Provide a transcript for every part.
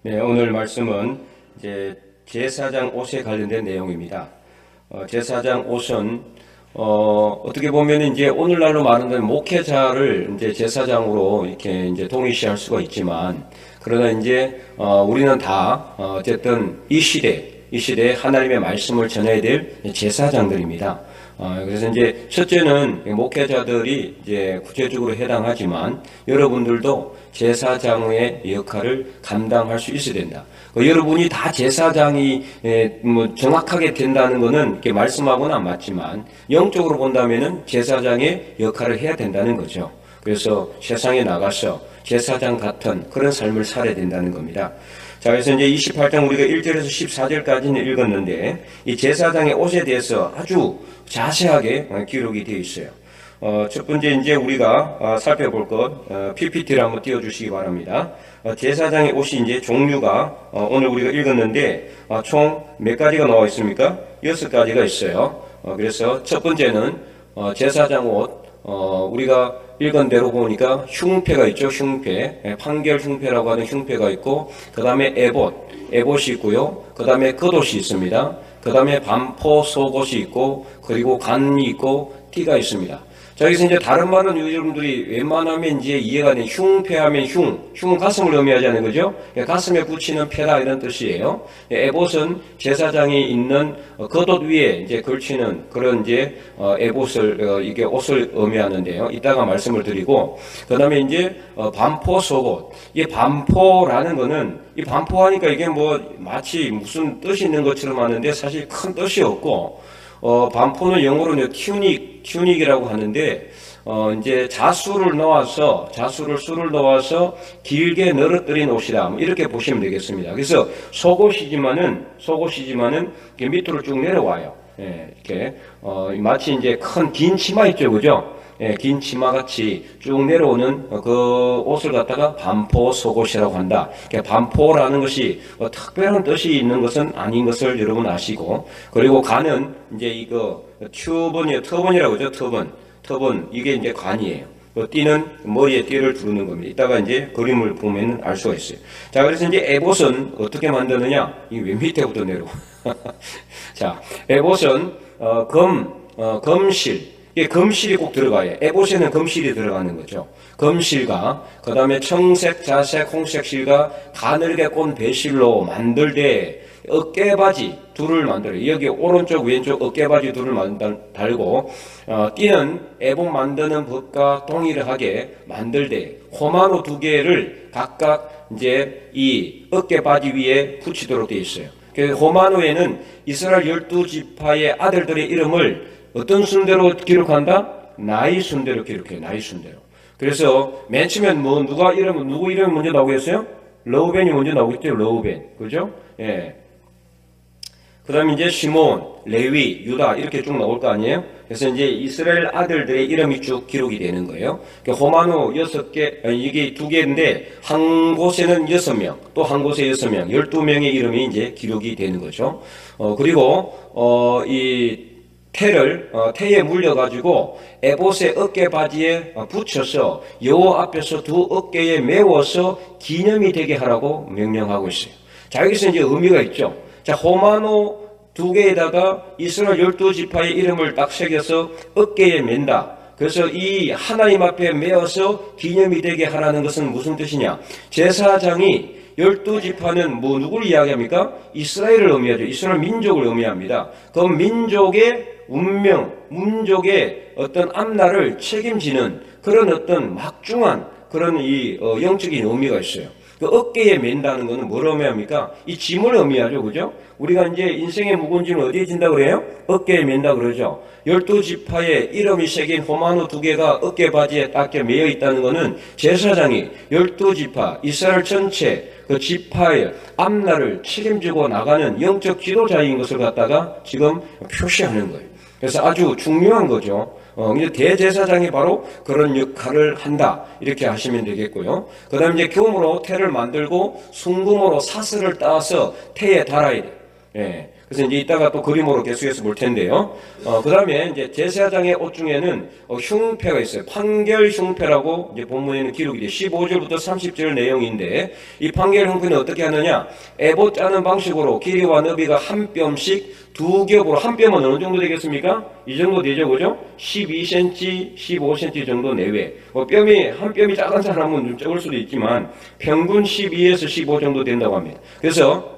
네, 오늘 말씀은 이제 제사장 옷에 관련된 내용입니다. 제사장 옷은 어떻게 보면 이제 오늘날로 말하는 목회자를 이제 제사장으로 이렇게 이제 동일시할 수가 있지만, 그러나 이제 우리는 다 어쨌든 이 시대에 하나님의 말씀을 전해야 될 제사장들입니다. 그래서 이제 첫째는 목회자들이 이제 구체적으로 해당하지만 여러분들도 제사장의 역할을 감당할 수 있어야 된다. 여러분이 다 제사장이 뭐 정확하게 된다는 것은 이렇게 말씀하고는 안 맞지만 영적으로 본다면은 제사장의 역할을 해야 된다는 거죠. 그래서 세상에 나가서 제사장 같은 그런 삶을 살아야 된다는 겁니다. 자, 그래서 이제 28장 우리가 1절에서 14절까지는 읽었는데 이 제사장의 옷에 대해서 아주 자세하게 기록이 되어 있어요. 첫 번째 이제 우리가 살펴볼 것 PPT를 한번 띄워주시기 바랍니다. 제사장의 옷이 이제 종류가 오늘 우리가 읽었는데 총 몇 가지가 나와 있습니까? 6가지가 있어요. 그래서 첫 번째는 제사장 옷, 우리가 읽은 대로 보니까 흉패가 있죠. 흉패, 판결 흉패라고 하는 흉패가 있고, 그 다음에 에봇이 있고요. 그 다음에 겉옷이 있습니다. 그 다음에 반포 속옷이 있고, 그리고 간이 있고, 띠가 있습니다. 자, 여기서 이제 다른 말은 여러분들이 웬만하면 이제 이해가 되는 흉패하면 흉은 가슴을 의미하자는 거죠. 가슴에 붙이는 패다 이런 뜻이에요. 에봇은 제사장이 있는 겉옷 위에 이제 걸치는 그런 이제 에봇을 이게 옷을 의미하는데요. 이따가 말씀을 드리고, 그다음에 이제 반포 속옷. 이 반포라는 거는 이 반포하니까 이게 뭐 마치 무슨 뜻이 있는 것처럼 하는데 사실 큰 뜻이 없고. 반포는 영어로는 튜닉이라고 하는데, 이제 자수를 술을 넣어서 길게 늘어뜨린 옷이다. 이렇게 보시면 되겠습니다. 그래서 속옷이지만은 밑으로 쭉 내려와요. 예, 이렇게, 마치 이제 긴 치마 있죠. 그죠? 예, 긴 치마 같이 쭉 내려오는 그 옷을 갖다가 반포 속옷이라고 한다. 반포라는 것이 특별한 뜻이 있는 것은 아닌 것을 여러분 아시고, 그리고 간은 이제 이거 터번이라고 하죠. 터번 이게 이제 관이에요. 띠는 머리에 띠를 두르는 겁니다. 이따가 이제 그림을 보면 알 수가 있어요. 자, 그래서 이제 에봇은 어떻게 만드느냐? 이게 왜 밑에부터 내려와? 자, 에봇은 검실. 이게 검실이 꼭 들어가요. 에봇에는 검실이 들어가는 거죠. 검실과 그 다음에 청색, 자색, 홍색 실과 가늘게 꼰 배실로 만들되 어깨바지 둘을 만들어요. 여기 오른쪽 왼쪽 어깨바지 둘을 달고 띠는 에봇 만드는 법과 동일하게 만들되 호마노 2개를 각각 이제 이 어깨바지 위에 붙이도록 되어 있어요. 호마노에는 이스라엘 12지파의 아들들의 이름을 어떤 순대로 기록한다? 나이 순대로 기록해요. 나이 순대로. 그래서 맨 처음엔 누구 이름이 먼저 나오겠어요? 러우벤이 먼저 나오겠죠. 러우벤. 그죠? 예. 그 다음에 이제 시몬, 레위, 유다 이렇게 쭉 나올 거 아니에요? 그래서 이제 이스라엘 아들들의 이름이 쭉 기록이 되는 거예요. 호마노 6개, 이게 2개인데 한 곳에는 6명, 또 한 곳에 6명, 12명의 이름이 이제 기록이 되는 거죠. 그리고 이 태에 물려가지고 에봇의 어깨바지에 붙여서 여호와 앞에서 두 어깨에 메워서 기념이 되게 하라고 명령하고 있어요. 자, 여기서 이제 의미가 있죠. 자, 호마노 2개에다가 이스라엘 12지파의 이름을 딱 새겨서 어깨에 맨다. 그래서 이 하나님 앞에 메어서 기념이 되게 하라는 것은 무슨 뜻이냐? 제사장이 12지파는 누구를 이야기합니까? 이스라엘을 의미하죠. 이스라엘 민족을 의미합니다. 그 민족의 운명, 민족의 어떤 앞날을 책임지는 그런 어떤 막중한 그런 이 영적인 의미가 있어요. 그 어깨에 맨다는 것은 뭘 의미합니까? 이 짐을 의미하죠. 그죠? 우리가 이제 인생의 무거운 짐을 어디에 진다 그래요? 어깨에 맨다 그러죠. 12지파의 이름이 새긴 호마노 2개가 어깨바지에 딱 매여 있다는 것은 제사장이 12지파, 이스라엘 전체 그 지파의 앞날을 책임지고 나가는 영적 지도자인 것을 갖다가 지금 표시하는 거예요. 그래서 아주 중요한 거죠. 이제 대제사장이 바로 그런 역할을 한다. 이렇게 하시면 되겠고요. 그 다음에 이제 금으로 태를 만들고 순금으로 사슬을 따서 태에 달아야 돼. 예. 그래서 이제 이따가 또 그림으로 계속해서 볼 텐데요. 그 다음에 이제 제사장의 옷 중에는 흉패가 있어요. 판결 흉패라고 이제 본문에는 기록이 돼. 15절부터 30절 내용인데, 이 판결 흉패는 어떻게 하느냐? 에봇 짜는 방식으로 길이와 너비가 한 뼘씩 두 겹으로, 한 뼘은 어느 정도 되겠습니까? 이 정도 되죠, 그죠? 12cm, 15cm 정도 내외. 뼘이, 한 뼘이 작은 사람은 좀 적을 수도 있지만, 평균 12에서 15 정도 된다고 합니다. 그래서,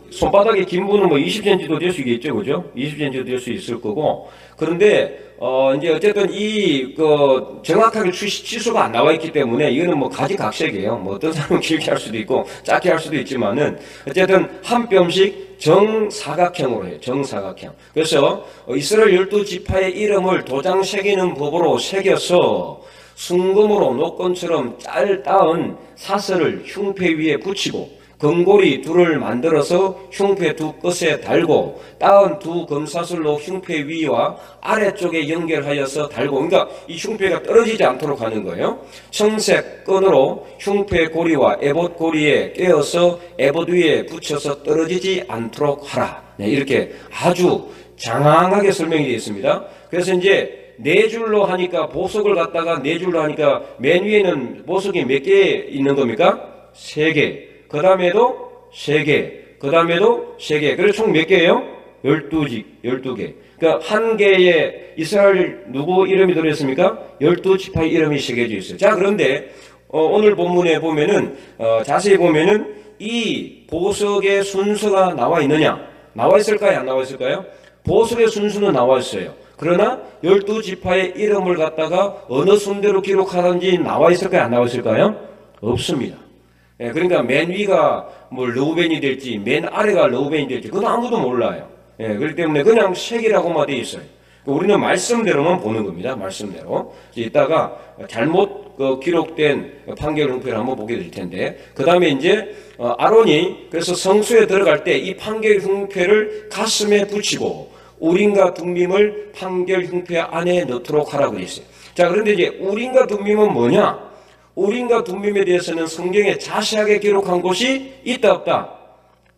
손바닥의 긴 분은 뭐 20cm도 될 수 있겠죠, 그죠? 20cm도 될 수 있을 거고. 그런데, 이제 어쨌든 정확하게 치수가 안 나와 있기 때문에 이거는 뭐 가지각색이에요. 뭐 어떤 사람은 길게 할 수도 있고, 짧게 할 수도 있지만은, 어쨌든 한 뼘씩 정사각형으로 해요. 정사각형. 그래서 이스라엘 12지파의 이름을 도장 새기는 법으로 새겨서 순금으로 노건처럼 짤따은 사슬을 흉패 위에 붙이고, 금고리 둘을 만들어서 흉패 두 끝에 달고, 따은 두 금사슬로 흉패 위와 아래쪽에 연결하여서 달고, 그러니까 이 흉패가 떨어지지 않도록 하는 거예요. 청색 끈으로 흉패 고리와 에봇 고리에 꿰어서 에봇 위에 붙여서 떨어지지 않도록 하라. 네, 이렇게 아주 장황하게 설명이 되어 있습니다. 그래서 이제 네 줄로 하니까, 보석을 갖다가 네 줄로 하니까 맨 위에는 보석이 몇 개 있는 겁니까? 3개. 그 다음에도 3개, 그 다음에도 3개. 그래서 총 몇 개예요? 12개. 그러니까 한 개에 이스라엘 누구 이름이 들어있습니까? 12지파의 이름이 새겨져 있어요. 자, 그런데 오늘 본문에 보면은 자세히 보면은 이 보석의 순서가 나와 있느냐? 나와 있을까요? 안 나와 있을까요? 보석의 순서는 나와 있어요. 그러나 12지파의 이름을 갖다가 어느 순대로 기록하는지 나와 있을까요? 안 나와 있을까요? 없습니다. 예, 그러니까 맨 위가 뭐 르우벤이 될지 맨 아래가 르우벤이 될지 그건 아무도 몰라요. 예, 그렇기 때문에 그냥 색이라고만 돼 있어요. 우리는 말씀대로만 보는 겁니다. 말씀대로. 이따가 잘못 기록된 판결 흉패를 한번 보게 될 텐데, 그 다음에 이제 아론이 그래서 성소에 들어갈 때 이 판결 흉패를 가슴에 붙이고 우림과 둠밈을 판결 흉패 안에 넣도록 하라고 했어요. 자, 그런데 이제 우림과 둠밈은 뭐냐? 우림과 둠밈에 대해서는 성경에 자세하게 기록한 곳이 있다 없다?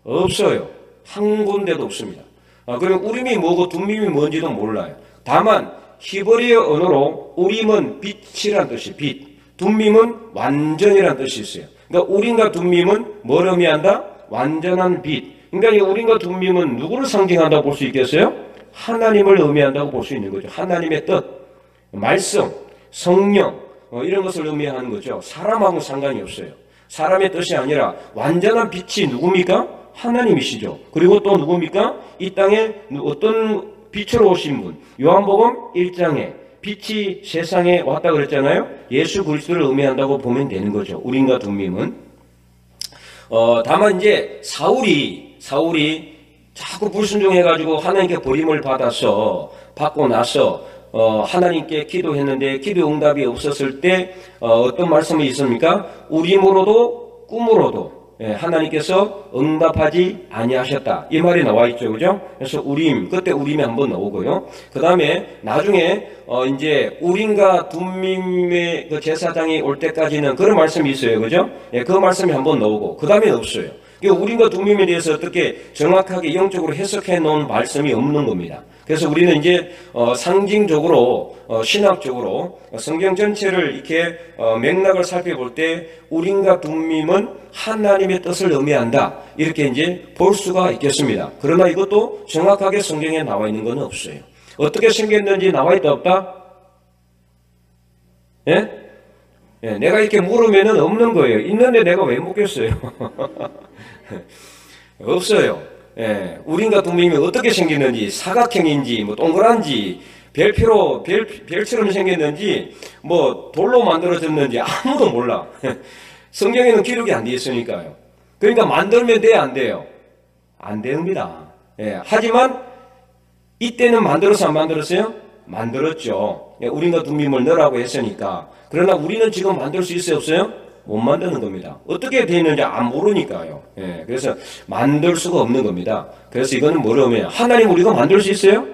없어요. 한 군데도 없습니다. 그럼 우림이 뭐고 둠밈이 뭔지도 몰라요. 다만 히브리어 언어로 우림은 빛이란 뜻이 빛, 둠밈은 완전이란 뜻이 있어요. 그러니까 우림과 둠밈은 뭘 의미한다? 완전한 빛. 그러니까 이 우림과 둠밈은 누구를 상징한다고 볼 수 있겠어요? 하나님을 의미한다고 볼 수 있는 거죠. 하나님의 뜻, 말씀, 성령, 이런 것을 의미하는 거죠. 사람하고 상관이 없어요. 사람의 뜻이 아니라 완전한 빛이 누굽니까? 하나님이시죠. 그리고 또 누굽니까? 이 땅에 어떤 빛으로 오신 분. 요한복음 1장에 빛이 세상에 왔다 그랬잖아요. 예수 그리스도를 의미한다고 보면 되는 거죠. 우림과 둠밈은. 다만 이제 사울이 자꾸 불순종해가지고 하나님께 버림을 받고 나서 하나님께 기도했는데 기도 응답이 없었을 때 어떤 말씀이 있습니까? 우림으로도 꿈으로도 하나님께서 응답하지 아니하셨다. 이 말이 나와 있죠, 그죠? 그래서 우림, 그때 우림이 한번 나오고요. 그 다음에 나중에 이제 우림과 둠밈의 그 제사장이 올 때까지는 그런 말씀이 있어요, 그죠? 그 말씀이 한번 나오고 그 다음에 없어요. 우림과 둠밈에 대해서 어떻게 정확하게 영적으로 해석해 놓은 말씀이 없는 겁니다. 그래서 우리는 이제 상징적으로 신학적으로 성경 전체를 이렇게 맥락을 살펴볼 때 우림과 둠밈은 하나님의 뜻을 의미한다. 이렇게 이제 볼 수가 있겠습니다. 그러나 이것도 정확하게 성경에 나와 있는 건 없어요. 어떻게 생겼는지 나와 있다 없다? 예? 예, 내가 이렇게 물으면은 없는 거예요. 있는데 내가 왜 묻겠어요? 없어요. 예, 우림과 둠밈이 어떻게 생겼는지, 사각형인지, 뭐 동그란지, 별처럼 생겼는지, 뭐 돌로 만들어졌는지 아무도 몰라. 성경에는 기록이 안 돼 있으니까요. 그러니까 만들면 돼, 안 돼요? 안 됩니다. 예, 하지만 이때는 만들어서 안 만들었어요? 만들었죠. 예, 우림과 둠밈을 넣으라고 했으니까. 그러나 우리는 지금 만들 수 있어요, 없어요? 못 만드는 겁니다. 어떻게 되어 있는지 안 모르니까요. 예, 그래서 만들 수가 없는 겁니다. 그래서 이거는 뭐라면 하나님 우리가 만들 수 있어요?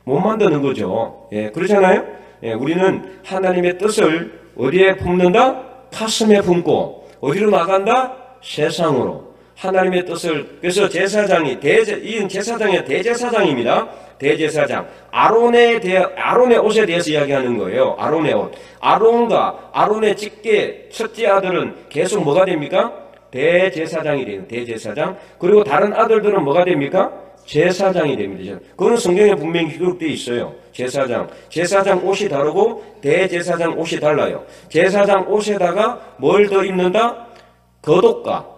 못 만드는 거죠. 예, 그렇잖아요. 예, 우리는 하나님의 뜻을 어디에 품는다? 가슴에 품고 어디로 나간다? 세상으로. 하나님의 뜻을, 그래서 제사장이 이 제사장이 대제사장입니다. 대제사장. 아론의 옷에 대해서 이야기하는 거예요. 아론의 옷. 아론과 아론의 직계 첫째 아들은 계속 뭐가 됩니까? 대제사장이 돼요. 대제사장. 그리고 다른 아들들은 뭐가 됩니까? 제사장이 됩니다. 그건 성경에 분명히 기록되어 있어요. 제사장 옷이 다르고 대제사장 옷이 달라요. 제사장 옷에다가 뭘 더 입는다? 겉옷과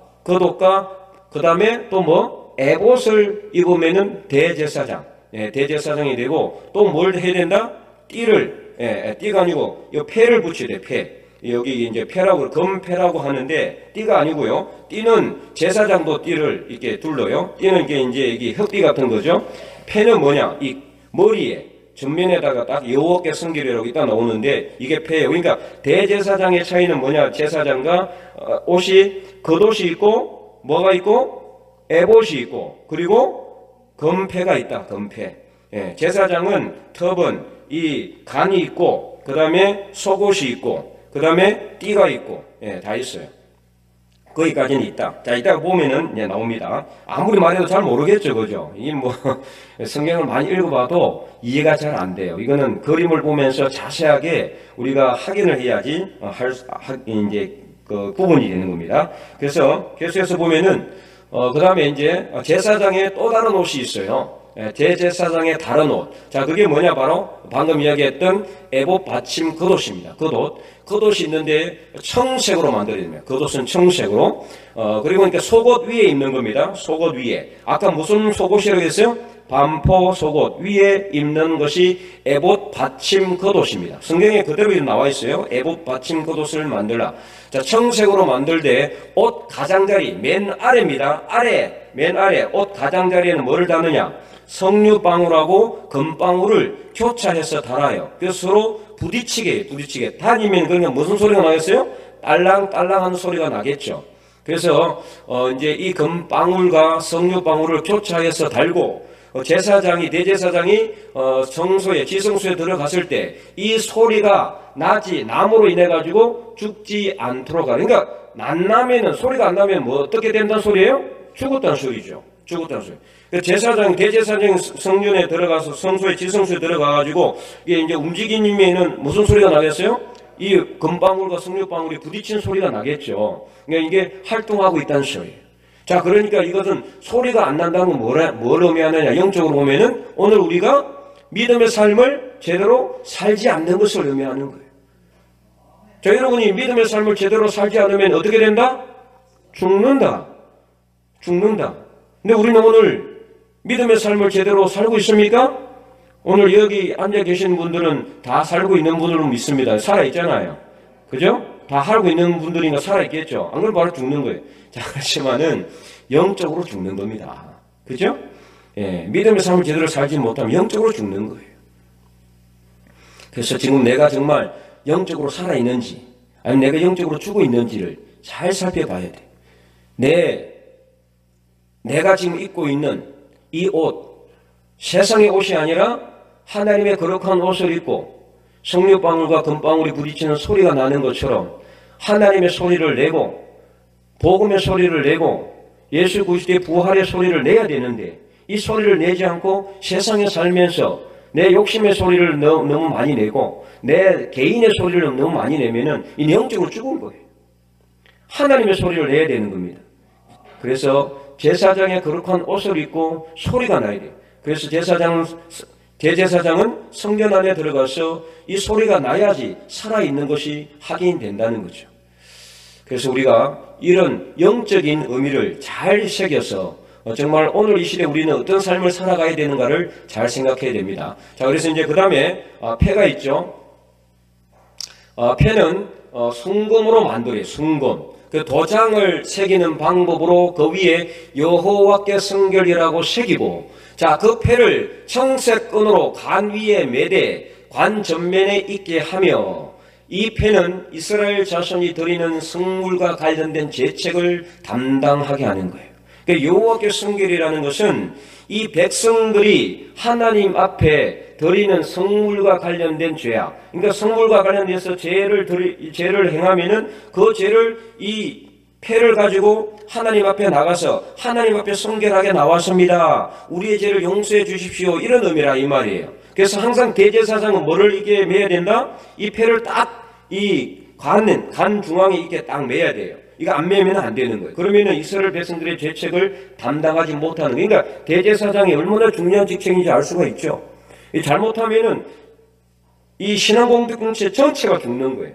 그 다음에 또 뭐 에봇을 입으면은 대제사장이 되고, 또 뭘 해야 된다? 띠가 아니고 이 패를 붙여야 돼. 패. 여기 이제 패라고, 금패라고 하는데 띠가 아니고요. 띠는 제사장도 띠를 이렇게 둘러요. 띠는 이제 이게 흑띠 같은 거죠. 패는 뭐냐? 이 머리에 전면에다가 딱 여호와께 성결이라고 이따 나오는데 이게 패예요. 그러니까 대제사장의 차이는 뭐냐? 제사장과 옷이 겉옷이 있고 뭐가 있고 에봇이 있고 그리고 금패가 있다. 금패. 제사장은 턱은 이 간이 있고 그 다음에 속옷이 있고 그 다음에 띠가 있고 다 있어요. 거기까지는 있다. 자, 이따가 보면은 나옵니다. 아무리 말해도 잘 모르겠죠, 그죠? 이 뭐 성경을 많이 읽어봐도 이해가 잘 안 돼요. 이거는 그림을 보면서 자세하게 우리가 확인을 해야지 이제 그 구분이 되는 겁니다. 그래서 계속해서 보면은 그 다음에 이제 제사장의 또 다른 옷이 있어요. 대제사장의 다른 옷. 자, 그게 뭐냐? 바로 방금 이야기했던 에봇 받침 겉옷입니다. 겉옷이 있는데 청색으로 만들어야 됩니다. 겉옷은 청색으로. 그리고 그러니까 속옷 위에 입는 겁니다. 속옷 위에. 아까 무슨 속옷이라고 했어요? 반포 속옷 위에 입는 것이 에봇 받침 겉옷입니다. 성경에 그대로 나와 있어요. 에봇 받침 겉옷을 만들라. 자, 청색으로 만들 때 옷 가장자리 맨 아래입니다. 맨 아래 옷 가장자리에는 뭐를 다느냐? 석류방울하고 금방울을 교차해서 달아요. 그래서 서로 부딪히게 다니면 그러면 무슨 소리가 나겠어요? 딸랑딸랑하는 소리가 나겠죠. 그래서 이제 이 금방울과 석류방울을 교차해서 달고 대제사장이 지성소에 들어갔을 때 이 소리가 나무로 인해 가지고 죽지 않도록 하는. 그러니까 난나면은 소리가 안 나면 뭐 어떻게 된다는 소리예요? 죽었다는 소리죠. 대제사장이 성전에 들어가서 지성소에 들어가가지고 이게 이제 움직이면은 무슨 소리가 나겠어요? 이 금방울과 석류방울이 부딪힌 소리가 나겠죠. 그러니까 이게 활동하고 있다는 소리예요. 자, 그러니까 이것은 소리가 안 난다는 건 뭘 의미하느냐? 영적으로 보면은 오늘 우리가 믿음의 삶을 제대로 살지 않는 것을 의미하는 거예요. 자, 여러분이 믿음의 삶을 제대로 살지 않으면 어떻게 된다? 죽는다. 근데 우리는 오늘 믿음의 삶을 제대로 살고 있습니까? 오늘 여기 앉아 계신 분들은 다 살고 있는 분으로 믿습니다. 살아있잖아요. 그죠? 다 살고 있는 분들이니까 살아있겠죠. 안 그러면 바로 죽는 거예요. 자, 그렇지만은 영적으로 죽는 겁니다. 그죠? 믿음의 삶을 제대로 살지 못하면 영적으로 죽는 거예요. 그래서 지금 내가 정말 영적으로 살아있는지 아니면 내가 영적으로 죽어 있는지를 잘 살펴봐야 돼. 내가 지금 입고 있는 이 옷, 세상의 옷이 아니라 하나님의 거룩한 옷을 입고 석류방울과 금방울이 부딪히는 소리가 나는 것처럼 하나님의 소리를 내고 복음의 소리를 내고 예수 그리스도의 부활의 소리를 내야 되는데 이 소리를 내지 않고 세상에 살면서 내 욕심의 소리를 너무 많이 내고 내 개인의 소리를 너무 많이 내면은 이 영적으로 죽은 거예요. 하나님의 소리를 내야 되는 겁니다. 그래서 제사장의 거룩한 옷을 입고 소리가 나야 돼요. 그래서 대제사장은 성전 안에 들어가서 이 소리가 나야지 살아있는 것이 확인된다는 거죠. 그래서 우리가 이런 영적인 의미를 잘 새겨서 정말 오늘 이 시대에 우리는 어떤 삶을 살아가야 되는가를 잘 생각해야 됩니다. 자, 그래서 이제 그 다음에 패가 있죠. 패는 순금으로 만들어요. 순금. 그 도장을 새기는 방법으로 그 위에 여호와께 성결이라고 새기고, 자, 그 패를 청색 끈으로 관 위에 매대 관 전면에 있게 하며, 이 패는 이스라엘 자손이 드리는 성물과 관련된 제책을 담당하게 하는 거예요. 그러니까 여호와께 성결이라는 것은 이 백성들이 하나님 앞에 드리는 성물과 관련된 죄악, 그러니까 성물과 관련돼서 죄를 행하면은 그 죄를 이 패를 가지고 하나님 앞에 나가서 하나님 앞에 성결하게 나왔습니다. 우리의 죄를 용서해 주십시오. 이런 의미라 이 말이에요. 그래서 항상 대제사장은 뭐를 이게 매야 된다? 이 패를 딱 이 간 중앙에 이렇게 딱 매야 돼요. 이거 안 매면 안 되는 거예요. 그러면은 이스라엘 백성들의 죄책을 담당하지 못하는 거예요. 그러니까 대제사장이 얼마나 중요한 직책인지 알 수가 있죠. 잘못하면은 이 신앙 공동체 전체가 죽는 거예요.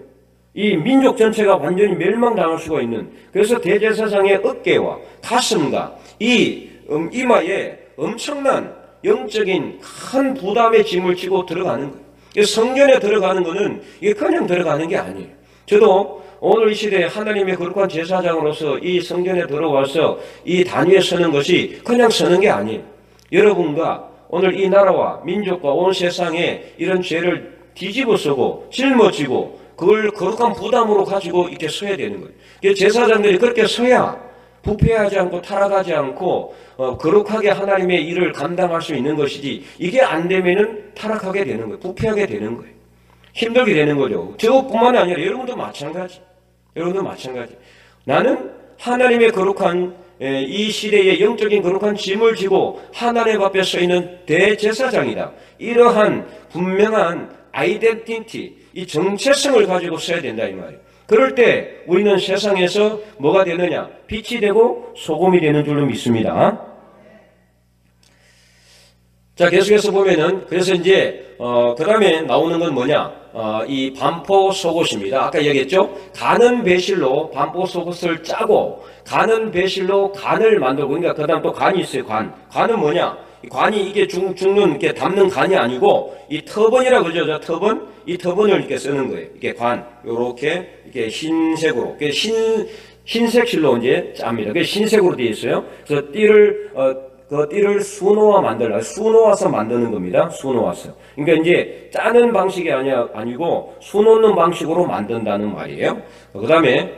이 민족 전체가 완전히 멸망당할 수가 있는. 그래서 대제사장의 어깨와 가슴과 이 이마에 엄청난 영적인 큰 부담의 짐을 지고 들어가는 거예요. 성전에 들어가는 거는 이게 그냥 들어가는 게 아니에요. 저도 오늘 이 시대에 하나님의 거룩한 제사장으로서 이 성전에 들어와서 이 단위에 서는 것이 그냥 서는 게 아니에요. 여러분과 오늘 이 나라와 민족과 온 세상에 이런 죄를 뒤집어 쓰고 짊어지고 그걸 거룩한 부담으로 가지고 이렇게 서야 되는 거예요. 제사장들이 그렇게 서야 부패하지 않고 타락하지 않고 거룩하게 하나님의 일을 감당할 수 있는 것이지, 이게 안 되면은 타락하게 되는 거예요. 부패하게 되는 거예요. 힘들게 되는 거죠. 저뿐만 아니라 여러분도 마찬가지. 나는 하나님의 거룩한 이 시대의 영적인 거룩한 짐을 지고 하나님 앞에 서 있는 대제사장이다. 이러한 분명한 아이덴티티, 이 정체성을 가지고 써야 된다 이 말이에요. 그럴 때 우리는 세상에서 뭐가 되느냐? 빛이 되고 소금이 되는 줄로 믿습니다. 자, 계속해서 보면은 그래서 이제 그 다음에 나오는 건 뭐냐? 이 반포 속옷입니다. 아까 얘기했죠? 가는 배실로 반포 속옷을 짜고 가는 배실로 간을 만들고, 그러니까 그 다음 또 간이 있어요. 간은 뭐냐? 관이 이게 죽는 이렇게 담는 간이 아니고 이 터번이라고 그러죠. 터번. 이 터번을 이렇게 쓰는 거예요. 이게 관. 요렇게 이렇게 흰색으로. 흰색 실로 이제 짭니다. 그게 흰색으로 되어 있어요. 그래서 그 띠를 수놓아서 만드는 겁니다. 수놓아서. 그러니까 이제 짜는 방식이 아니고 수놓는 방식으로 만든다는 말이에요. 그 다음에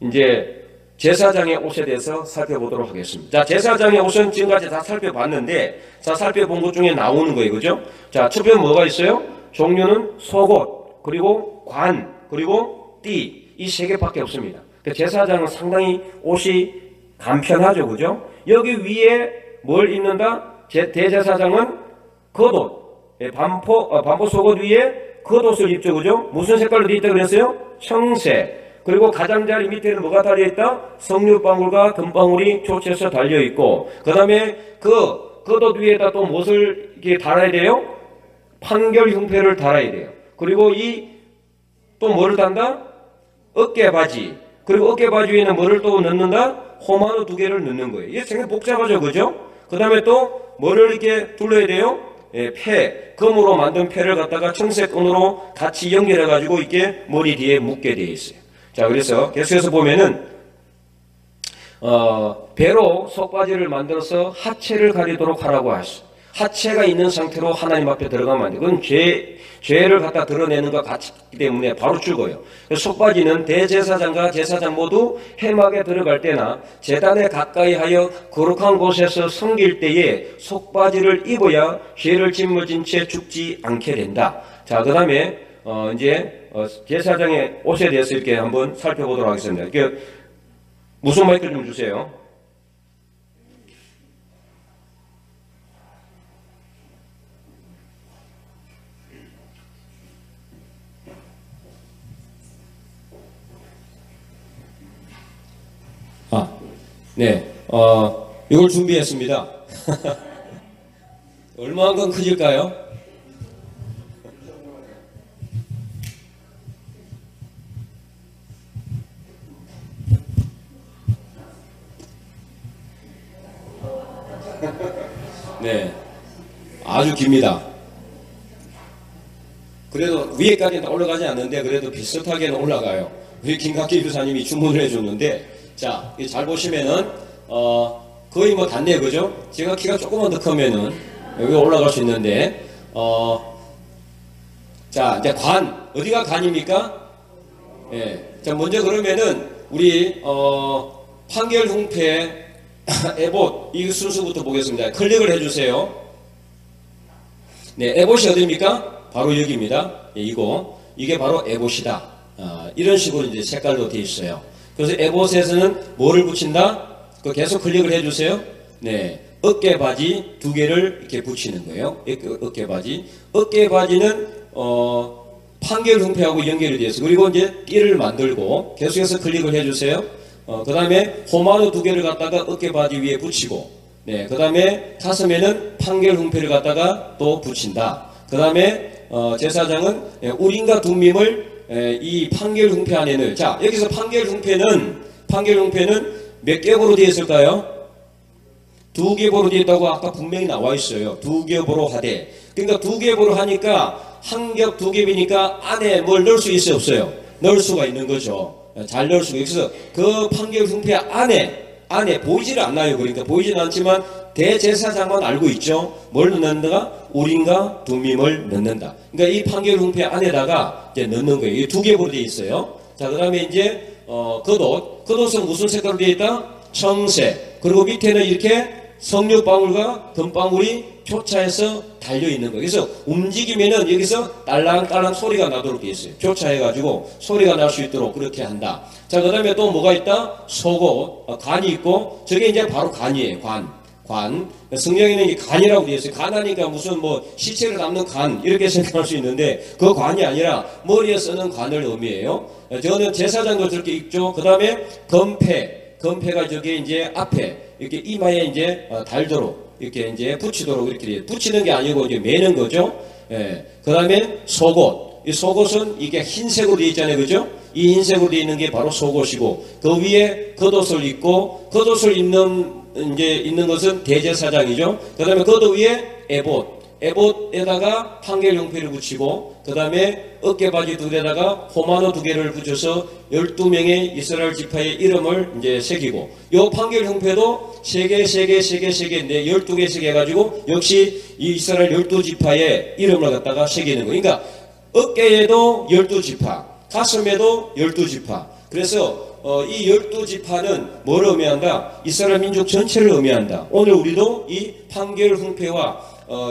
이제 제사장의 옷에 대해서 살펴보도록 하겠습니다. 자, 제사장의 옷은 지금까지 다 살펴봤는데, 자, 살펴본 것 중에 나오는 거예요. 그죠? 자, 첫 번째 뭐가 있어요? 종류는 속옷, 그리고 관, 그리고 띠. 이 세 개밖에 없습니다. 제사장은 상당히 옷이 간편하죠. 그죠? 여기 위에 뭘 입는다? 대제사장은 겉옷. 반포 속옷 위에 겉옷을 입죠. 그죠? 무슨 색깔로 되어 있다 그랬어요? 청색. 그리고 가장자리 밑에는 뭐가 달려있다? 석류방울과 금방울이 촉쳐서 달려있고, 그 다음에 그 겉옷 위에다 또 무엇을 이렇게 달아야 돼요? 판결 흉패를 달아야 돼요. 그리고 또 뭐를 단다? 어깨바지. 그리고 어깨바지 위에는 뭐를 또 넣는다? 호마노 2개를 넣는 거예요. 이게 굉장히 복잡하죠. 그죠? 그 다음에 또 뭐를 이렇게 둘러야 돼요? 금으로 만든 패를 갖다가 청색 끈으로 같이 연결해가지고 이렇게 머리 뒤에 묶게 되어 있어요. 자, 그래서 계속해서 보면은 배로 속바지를 만들어서 하체를 가리도록 하라고 하셨어요. 하체가 있는 상태로 하나님 앞에 들어가면 안 돼요. 그건 죄를 갖다 드러내는 것 같기 때문에 바로 죽어요. 속바지는 대제사장과 제사장 모두 회막에 들어갈 때나 제단에 가까이 하여 거룩한 곳에서 섬길 때에 속바지를 입어야 죄를 짊어진 채 죽지 않게 된다. 자, 그 다음에 이제 제사장의 옷에 대해서 이렇게 한번 살펴보도록 하겠습니다. 무슨 마이크 좀 주세요. 네, 이걸 준비했습니다. 얼마만큼 커질까요? 네, 아주 깁니다. 그래도 위에까지는 올라가지 않는데 그래도 비슷하게는 올라가요. 우리 김갑기 교사님이 주문을 해줬는데, 자, 잘 보시면은 거의 뭐 닿네요. 그죠? 제가 키가 조금만 더 크면은 여기 올라갈 수 있는데, 자, 이제 어디가 관입니까? 예. 자, 먼저 그러면은 우리 판결 흉패 에봇 이 순서부터 보겠습니다. 클릭을 해주세요. 네, 에봇이 어디입니까? 바로 여기입니다. 예, 이게 바로 에봇이다. 이런 식으로 이제 색깔로 되어 있어요. 그래서 에봇에서는 뭐를 붙인다? 그 계속 클릭을 해주세요. 네, 어깨 바지 두 개를 이렇게 붙이는 거예요. 어깨 바지. 어깨 바지는 판결 형태하고 연결이 되어 있어요. 그리고 이제 띠를 만들고 계속해서 클릭을 해주세요. 그 다음에 호마노 두 개를 갖다가 어깨 바지 위에 붙이고, 네, 그 다음에 가슴에는 판결 형태를 갖다가 또 붙인다. 그 다음에 제사장은 우린과 둠밈을 이 판결 형태 안에 넣어요. 자, 여기서 판결 형태는 몇 겹으로 되어 있을까요? 두 겹으로 되어 있다고 아까 분명히 나와 있어요. 두 겹으로 하되. 그러니까 두 겹으로 하니까 한 겹, 두 겹이니까 안에 뭘 넣을 수 있어요, 없어요? 넣을 수가 있는 거죠. 잘 넣을 수가 있어서 그 판결 형태 안에 보이지는 않나요? 그러니까 보이지는 않지만 대제사장만 알고 있죠. 뭘 넣는다가 우린과 둠밈을 넣는다. 그러니까 이 판결 형태 안에다가 이제 넣는 거예요. 이 두 겹으로 되어 있어요. 자, 그다음에 이제 겉옷은 무슨 색깔로 되어 있다? 청색. 그리고 밑에는 이렇게 석류방울과 금방울이 교차해서 달려있는 거예요. 그래서 움직이면은 여기서 딸랑딸랑 소리가 나도록 되어 있어요. 교차해가지고 소리가 날 수 있도록 그렇게 한다. 자, 그 다음에 또 뭐가 있다? 속옷, 관이 있고, 저게 이제 바로 관이에요. 관. 성경에는 이게 간이라고 되어 있어요. 간하니까 무슨 뭐 시체를 담는 간 이렇게 생각할 수 있는데 그 관이 아니라 머리에 쓰는 관을 의미해요. 저는 제사장도 저렇게 입죠. 그 다음에 검패가 저기 이제 앞에 이렇게 이마에 이제 달도록 이렇게 이제 붙이도록 이렇게 붙이는 게 아니고 이제 매는 거죠. 예. 그 다음에 속옷. 이 속옷은 이게 흰색으로 되어 있잖아요. 그죠? 이 흰색으로 되어 있는 게 바로 속옷이고 그 위에 겉옷을 입고 겉옷을 입는 것은 대제사장이죠. 그 다음에 겉옷 위에 에봇에다가 판결 형태를 붙이고 그 다음에 어깨바지 두 개에다가 호마노 두 개를 붙여서 12명의 이스라엘 지파의 이름을 이제 새기고 요 판결 형태도 3개 12개 새겨가지고 역시 이 이스라엘 12지파의 이름을 갖다가 새기는 거예요. 그러니까 어깨에도 12지파, 가슴에도 12지파. 그래서 이 12지파는 뭘 의미한다? 이스라엘 민족 전체를 의미한다. 오늘 우리도 이 판결 형태와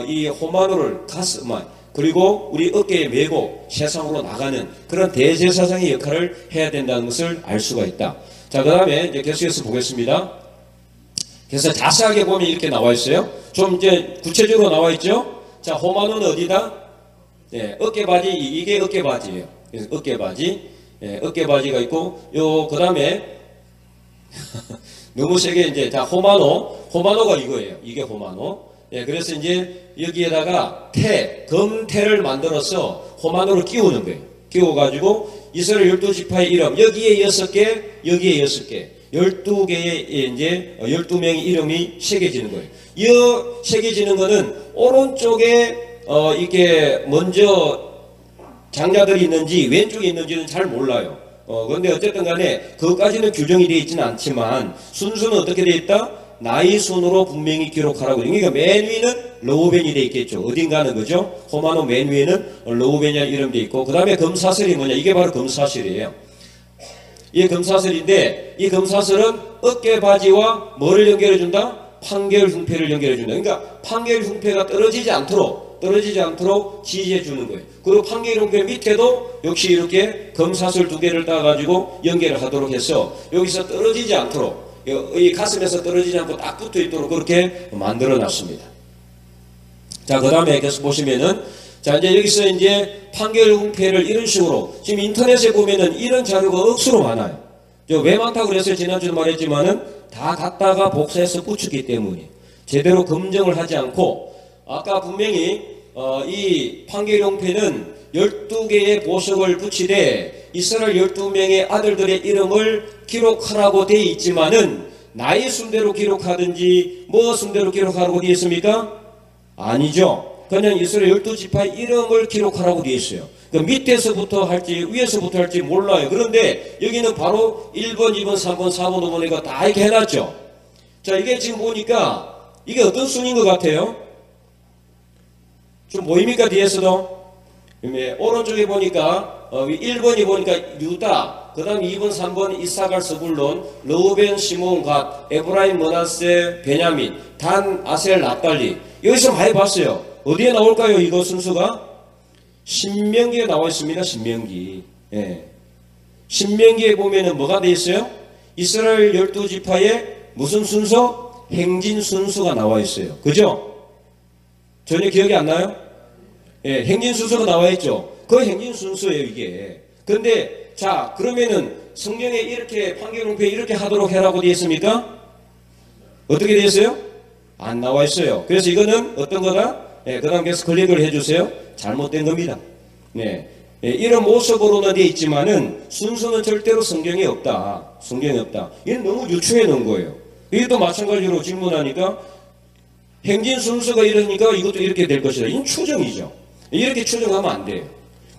이 호마노를 가슴 그리고 우리 어깨에 메고 세상으로 나가는 그런 대제사장의 역할을 해야 된다는 것을 알 수가 있다. 자, 그 다음에 이제 계속해서 보겠습니다. 그래서 자세하게 보면 이렇게 나와 있어요. 좀 이제 구체적으로 나와 있죠. 자, 호마노는 어디다? 네, 어깨바지. 이게 어깨바지예요. 그래서 어깨바지. 예, 어깨바지가 있고 그 다음에 너무 세게 이제 자 호마노가 이거예요. 이게 호마노. 예, 그래서 이제 여기에다가 검태를 만들어서 호마노를 끼우는 거예요. 끼워가지고 이스라엘 12지파의 이름, 여기에 6개, 여기에 6개, 12개의 이제 12명의 이름이 새겨지는 거예요. 이 새겨지는 거는 오른쪽에 이게 먼저 장자들이 있는지 왼쪽에 있는지는 잘 몰라요. 그런데 어쨌든 간에 그것까지는 규정이 되어 있지는 않지만 순서는 어떻게 되어 있다? 나이 순으로 분명히 기록하라고. 그러니까 맨 위는 르우벤이 되어 있겠죠. 어딘가는 그죠? 호마노 맨 위에는 르우벤이라는 이름 되어 있고 그 다음에 검사슬이 뭐냐? 이게 바로 검사슬이에요. 이게 검사슬인데 이 검사슬은 어깨바지와 뭐를 연결해준다? 판결 흉패를 연결해준다. 그러니까 판결 흉패가 떨어지지 않도록 지지해 주는 거예요. 그리고 판결 흉패 밑에도 역시 이렇게 검사슬 2개를 따가지고 연결을 하도록 해서 여기서 떨어지지 않도록 이 가슴에서 떨어지지 않고 딱 붙어 있도록 그렇게 만들어 놨습니다. 자, 그 다음에 계속 보시면은 자, 이제 여기서 이제 판결 흉패를 이런 식으로 지금 인터넷에 보면은 이런 자료가 억수로 많아요. 왜 많다고 그랬어요? 지난주에 말했지만은 다 갖다가 복사해서 붙였기 때문에 제대로 검증을 하지 않고 아까 분명히 이 판결 형태는 12개의 보석을 붙이되 이스라엘 12명의 아들들의 이름을 기록하라고 되어 있지만은 나이 순대로 기록하든지 뭐 순대로 기록하라고 되어 있습니까? 아니죠. 그냥 이스라엘 12지파의 이름을 기록하라고 되어 있어요. 그 밑에서부터 할지 위에서부터 할지 몰라요. 그런데 여기는 바로 1번, 2번, 3번, 4번, 5번 이거 다 이렇게 해놨죠. 자, 이게 지금 보니까 이게 어떤 순인 것 같아요? 좀 보입니까? 뒤에서도? 오른쪽에 보니까 1번이 보니까 유다, 그 다음 2번, 3번 이사갈, 스불론, 르우벤, 시몬, 갓, 에브라임, 머나세, 베냐민, 단, 아셀, 납달리. 여기서 많이 봤어요. 어디에 나올까요? 이거 순서가? 신명기에 나와 있습니다. 신명기. 예. 신명기에 보면은 뭐가 돼 있어요? 이스라엘 12지파의 무슨 순서? 행진 순서가 나와 있어요. 그죠? 전혀 기억이 안 나요? 예, 행진 순서가 나와 있죠. 그 행진 순서예요, 이게. 근데 자, 그러면은 성경에 이렇게 판결문표에 이렇게 하도록 해라고 되어 있습니까? 어떻게 되어 있어요? 안 나와 있어요. 그래서 이거는 어떤 거다? 예, 그 다음 계속 클릭을 해주세요. 잘못된 겁니다. 네. 예, 이런 모습으로는 되어 있지만은 순서는 절대로 성경에 없다. 성경에 없다. 이건 너무 유추해 놓은 거예요. 이것도 마찬가지로 질문하니까 행진 순서가 이러니까 이것도 이렇게 될 것이다. 이건 추정이죠. 이렇게 추정하면 안 돼요.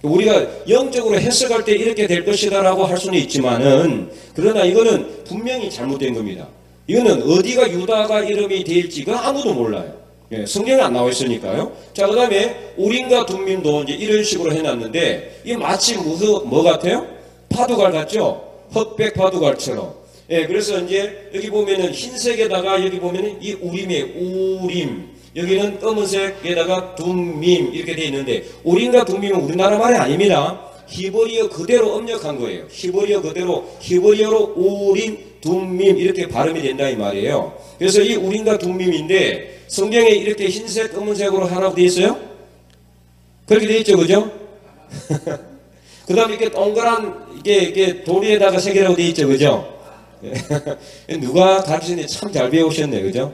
우리가 영적으로 해석할 때 이렇게 될 것이다라고 할 수는 있지만은 그러나 이거는 분명히 잘못된 겁니다. 이거는 어디가 유다가 이름이 될지가 아무도 몰라요. 예, 성경에 안 나와 있으니까요. 자, 그 다음에 우림과 둠밈도 이제 이런 식으로 해놨는데 이 마치 뭐 같아요? 파두갈 같죠? 흑백 파두갈처럼. 예, 그래서 이제 여기 보면은 흰색에다가 여기 보면은 이 우림의 우림, 여기는 검은색에다가 둠밈 이렇게 돼 있는데 우림과 둠밈은 우리나라 말이 아닙니다. 히브리어 그대로 업력한 거예요. 히브리어 그대로 히브리어로 우림, 둠밈 이렇게 발음이 된다 이 말이에요. 그래서 이 우림과 둠밈인데 성경에 이렇게 흰색, 검은색으로 하라고 돼 있어요? 그렇게 돼 있죠, 그죠? 그 다음에 이렇게 동그란 이게 도리에다가 색이라고 돼 있죠, 그죠? 누가 가르치는지 참 잘 배우셨네, 그죠?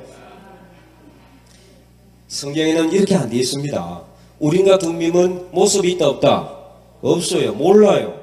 성경에는 이렇게 안 돼 있습니다. 우림과 둠밈은 모습이 있다 없다? 없어요. 몰라요.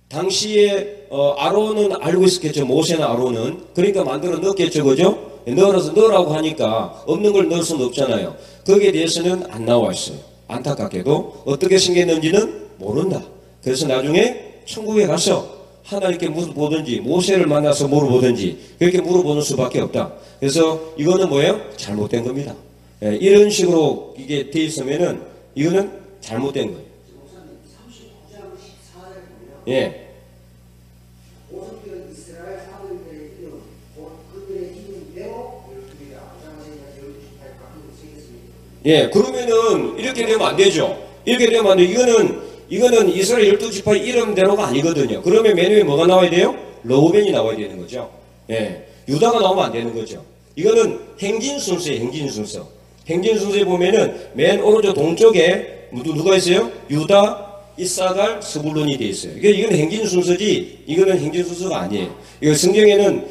당시에 아론은 알고 있었겠죠. 모세나 아론은. 그러니까 만들어 넣었겠죠, 그죠? 넣으라고 하니까 없는 걸 넣을 수는 없잖아요. 거기에 대해서는 안 나와 있어요. 안타깝게도 어떻게 생겼는지는 모른다. 그래서 나중에 천국에 가서 하나님께 물어보든지 모세를 만나서 물어보든지 그렇게 물어보는 수밖에 없다. 그래서 이거는 뭐예요? 잘못된 겁니다. 예, 이런 식으로 이게 돼 있으면은 이거는 잘못된 거예요. 예. 예, 그러면은 이렇게 되면 안 되죠. 이렇게 되면 안 돼. 이거는 이스라엘 12지파의 이름대로가 아니거든요. 그러면 맨 위에 뭐가 나와야 돼요? 르우벤이 나와야 되는 거죠. 예. 유다가 나오면 안 되는 거죠. 이거는 행진 순서예요, 행진 순서. 행진 순서에 보면은 맨 오른쪽 동쪽에 누가 있어요? 유다, 이사갈, 스불론이 돼 있어요. 이건 행진 순서지, 이거는 행진 순서가 아니에요. 이거 성경에는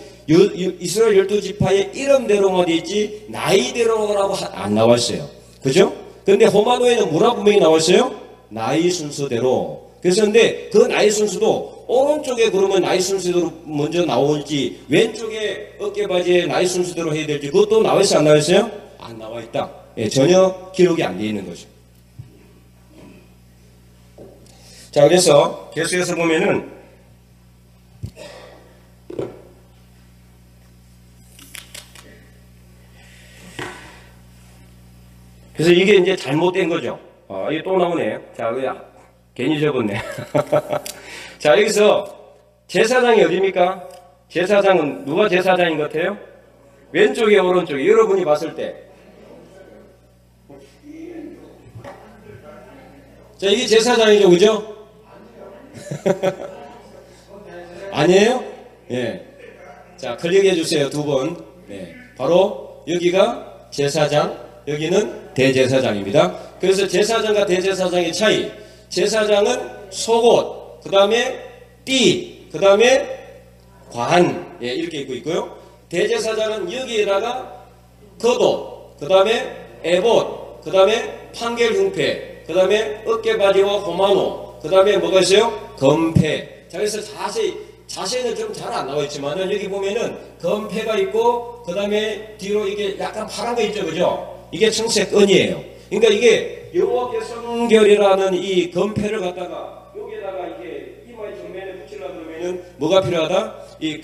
이스라엘 12지파의 이름대로만 돼 있지, 나이대로라고 안 나와 있어요. 그죠? 근데 호마노에는 뭐라고 분명히 나와 있어요? 나이 순서대로. 그래서 근데 그 나이 순서도 오른쪽에 그러면 나이 순서대로 먼저 나올지, 왼쪽에 어깨바지에 나이 순서대로 해야 될지, 그것도 나와 있어요, 안 나와 있어요? 안 나와 있다. 예, 전혀 기록이 안 돼 있는 거죠. 자, 그래서 계속해서 보면은 그래서 이게 이제 잘못된 거죠. 이게 또 나오네. 자, 괜히 접었네. 자, 여기서 제사장이 어디입니까? 제사장은 누가 제사장인 것 같아요? 왼쪽에 오른쪽에 여러분이 봤을 때. 자, 이게 제사장이죠, 그죠? 아니에요? 예. 자, 클릭해 주세요. 두 번. 네. 바로 여기가 제사장, 여기는 대제사장입니다. 그래서 제사장과 대제사장의 차이. 제사장은 속옷, 그 다음에 띠, 그 다음에 관, 예, 이렇게 입고 있고요. 대제사장은 여기에다가 겉옷, 그 다음에 에봇, 그 다음에 판결 흉패, 그 다음에 어깨바지와 호마노, 그 다음에 뭐가 있어요? 검패. 자, 그래서 자세는 좀 잘 안 나와 있지만은 여기 보면은 검패가 있고 그 다음에 뒤로 이게 약간 파란 거 있죠, 그죠? 이게 청색끈이에요. 그러니까 이게 여호와께 성결이라는 이 검패를 갖다가 여기에다가 이게 이마의 정면에 붙이려고 그러면은 뭐가 필요하다? 이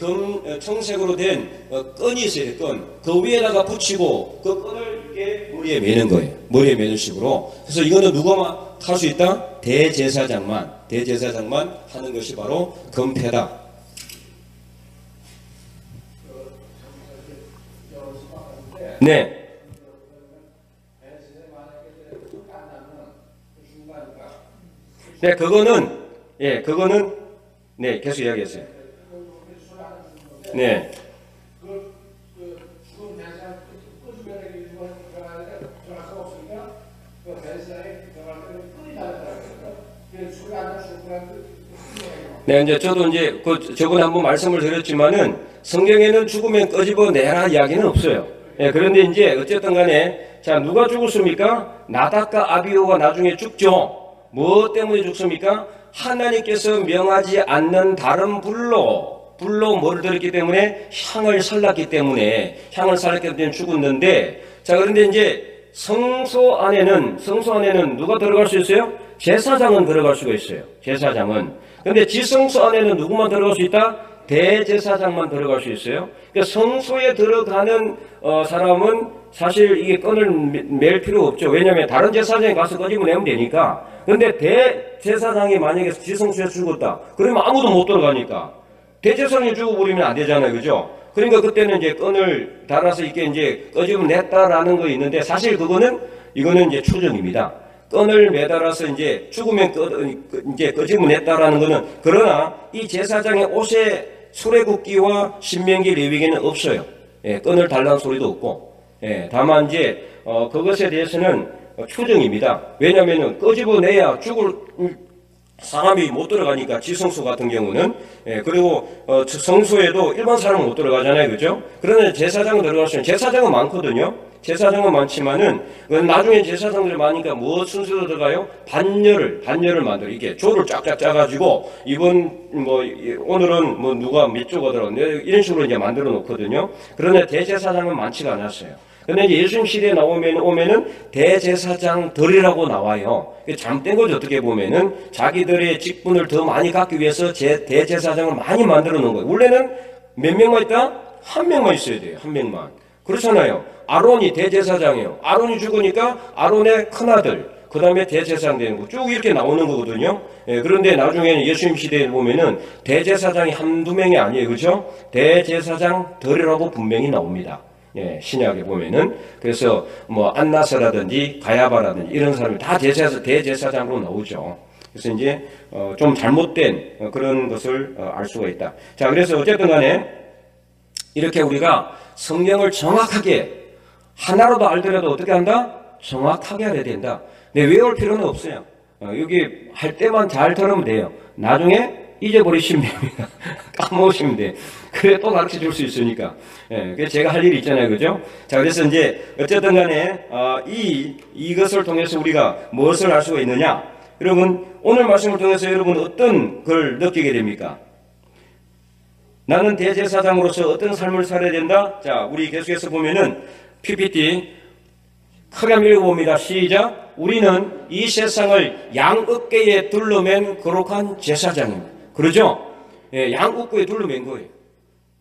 청색으로 된 끈이 있어요, 끈. 그 위에다가 붙이고 그 끈을 이렇게 머리에 매는 거예요. 머리에 매는 식으로. 그래서 이거는 누가만 할 수 있다? 대제사장만 하는 것이 바로 검패다. 네. 네, 그거는 네, 계속 이야기했어요. 네. 네, 이제 저도 이제 저번에 한번 말씀을 드렸지만은 성경에는 죽으면 끄집어내라 이야기는 없어요. 예, 그런데 이제 어쨌든 간에 자, 누가 죽었습니까? 나답과 아비후가 나중에 죽죠. 뭐 때문에 죽습니까? 하나님께서 명하지 않는 다른 불로 뭐를 들었기 때문에 향을 살랐기 때문에 죽었는데, 자, 그런데 이제 성소 안에는 누가 들어갈 수 있어요? 제사장은 들어갈 수가 있어요. 제사장은. 근데 지성소 안에는 누구만 들어갈 수 있다? 대제사장만 들어갈 수 있어요. 그러니까 성소에 들어가는 사람은 사실 이게 끈을 맬 필요 없죠. 왜냐하면 다른 제사장이 가서 끄집어내면 되니까. 근데 대제사장이 만약에 지성소에 죽었다, 그러면 아무도 못 들어가니까 대제사장이 죽어버리면 안 되잖아요, 그죠? 그러니까 그때는 이제 끈을 달아서 이렇게 이제 끄집어냈다라는 거 있는데, 사실 이거는 이제 추정입니다. 끈을 매달아서 이제 죽으면 이제 끄집어냈다라는 거는, 그러나 이 제사장의 옷에 수레굽기와 신명기 레위기는 없어요. 예, 끈을 달라는 소리도 없고, 예, 다만 이제 그것에 대해서는 추정입니다. 왜냐하면 끄집어내야 죽을 사람이 못 들어가니까, 지성소 같은 경우는. 예, 그리고 성소에도 일반 사람은 못 들어가잖아요, 그죠? 그러나 제사장은 들어갈 수 있는, 제사장은 많거든요. 제사장은 많지만은 나중에 제사장들이 많으니까 뭐 순서로 들어가요? 반열을 만들어. 이게 조를 쫙쫙 짜가지고 오늘은 뭐 누가 몇 조가 들어가 이런 식으로 이제 만들어 놓거든요. 그런데 대제사장은 많지가 않았어요. 근데 이제 예수님 시대에 오면은 대제사장들이라고 나와요. 잘못된 거죠, 어떻게 보면은. 자기들의 직분을 더 많이 갖기 위해서 대제사장을 많이 만들어 놓은 거예요. 원래는 몇 명만 있다? 한 명만 있어야 돼요, 한 명만. 그렇잖아요. 아론이 대제사장이에요. 아론이 죽으니까 아론의 큰아들, 그 다음에 대제사장 되는 거 쭉 이렇게 나오는 거거든요. 예, 그런데 나중에는 예수님 시대에 보면은 대제사장이 한두 명이 아니에요, 그죠? 대제사장들이라고 분명히 나옵니다. 예, 신약에 보면은. 그래서 뭐 안나스라든지 가야바라든지 이런 사람이 다 대제사장으로 나오죠. 그래서 이제 좀 잘못된 그런 것을 알 수가 있다. 자, 그래서 어쨌든 간에 이렇게 우리가 성경을 정확하게 하나로도 알더라도 어떻게 한다? 정확하게 알아야 된다. 네, 외울 필요는 없어요. 여기 할 때만 잘 들으면 돼요. 나중에 잊어버리시면 됩니다. 까먹으시면 돼. 그래 또 가르쳐 줄 수 있으니까. 예, 그래서 제가 할 일이 있잖아요, 그죠? 자, 그래서 이제 어쨌든 간에 이것을 통해서 우리가 무엇을 알 수가 있느냐? 여러분, 오늘 말씀을 통해서 여러분 어떤 걸 느끼게 됩니까? 나는 대제사장으로서 어떤 삶을 살아야 된다? 자, 우리 계속해서 보면은 PPT 크게 한번 읽어봅니다. 시작. 우리는 이 세상을 양어깨에 둘러맨 거룩한 제사장입니다. 그러죠? 예, 양어깨에 둘러맨 거예요.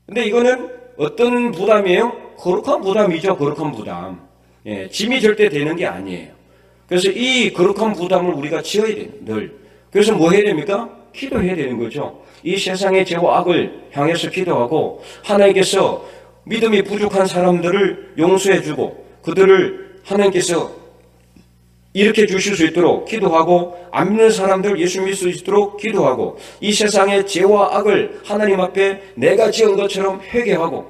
근데 이거는 어떤 부담이에요? 거룩한 부담이죠. 거룩한 부담. 예, 짐이 절대 되는 게 아니에요. 그래서 이 거룩한 부담을 우리가 지어야 돼요, 늘. 그래서 뭐 해야 됩니까? 기도해야 되는 거죠. 이 세상의 죄와 악을 향해서 기도하고, 하나님께서 믿음이 부족한 사람들을 용서해주고 그들을 하나님께서 일으켜 주실 수 있도록 기도하고, 안 믿는 사람들 예수 믿을 수 있도록 기도하고, 이 세상의 죄와 악을 하나님 앞에 내가 지은 것처럼 회개하고,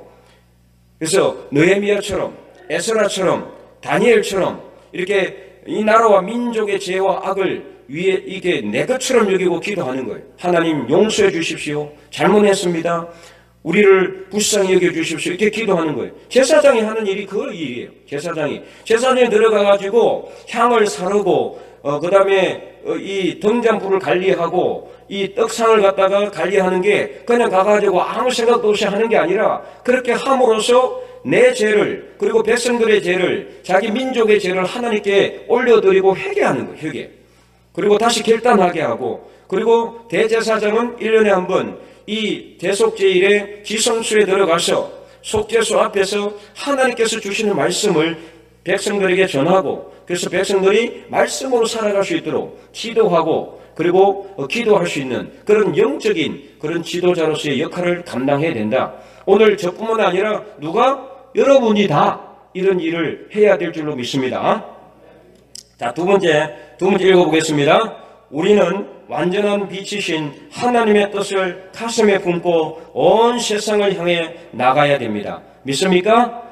그래서 느헤미야처럼, 에스라처럼, 다니엘처럼 이렇게 이 나라와 민족의 죄와 악을 위에 이게 내 것처럼 여기고 기도하는 거예요. 하나님 용서해 주십시오. 잘못했습니다. 우리를 불쌍히 여겨 주십시오. 이렇게 기도하는 거예요. 제사장이 하는 일이 그 일이에요. 제사장이 들어가가지고 향을 사르고, 그 다음에 이 등잔불을 관리하고, 이 떡상을 갖다가 관리하는 게 그냥 가가지고 아무 생각도 없이 하는 게 아니라, 그렇게 함으로써 내 죄를, 그리고 백성들의 죄를, 자기 민족의 죄를 하나님께 올려드리고 회개하는 거예요. 회개. 그리고 다시 결단하게 하고, 그리고 대제사장은 1년에 한 번 이 대속제일에 지성소에 들어가서 속죄소 앞에서 하나님께서 주시는 말씀을 백성들에게 전하고, 그래서 백성들이 말씀으로 살아갈 수 있도록 기도하고, 그리고 기도할 수 있는 그런 영적인 그런 지도자로서의 역할을 감당해야 된다. 오늘 저뿐만 아니라 여러분이 다 이런 일을 해야 될 줄로 믿습니다. 자, 두 번째 읽어보겠습니다. 우리는 완전한 빛이신 하나님의 뜻을 가슴에 품고 온 세상을 향해 나가야 됩니다. 믿습니까?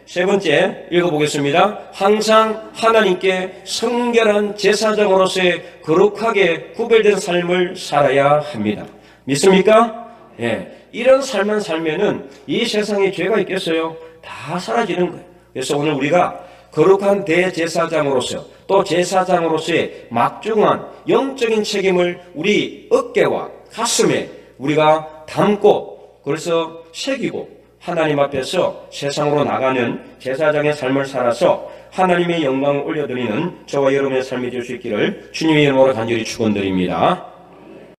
세 번째 읽어보겠습니다. 항상 하나님께 성결한 제사장으로서의 거룩하게 구별된 삶을 살아야 합니다. 믿습니까? 이런 삶만 살면은 이 세상에 죄가 있겠어요? 다 사라지는 거예요. 그래서 오늘 우리가 거룩한 대제사장으로서 또 제사장으로서의 막중한 영적인 책임을 우리 어깨와 가슴에 우리가 담고 그래서 새기고 하나님 앞에서 세상으로 나가는 제사장의 삶을 살아서 하나님의 영광을 올려드리는 저와 여러분의 삶이 될 수 있기를 주님의 이름으로 간절히 축원드립니다.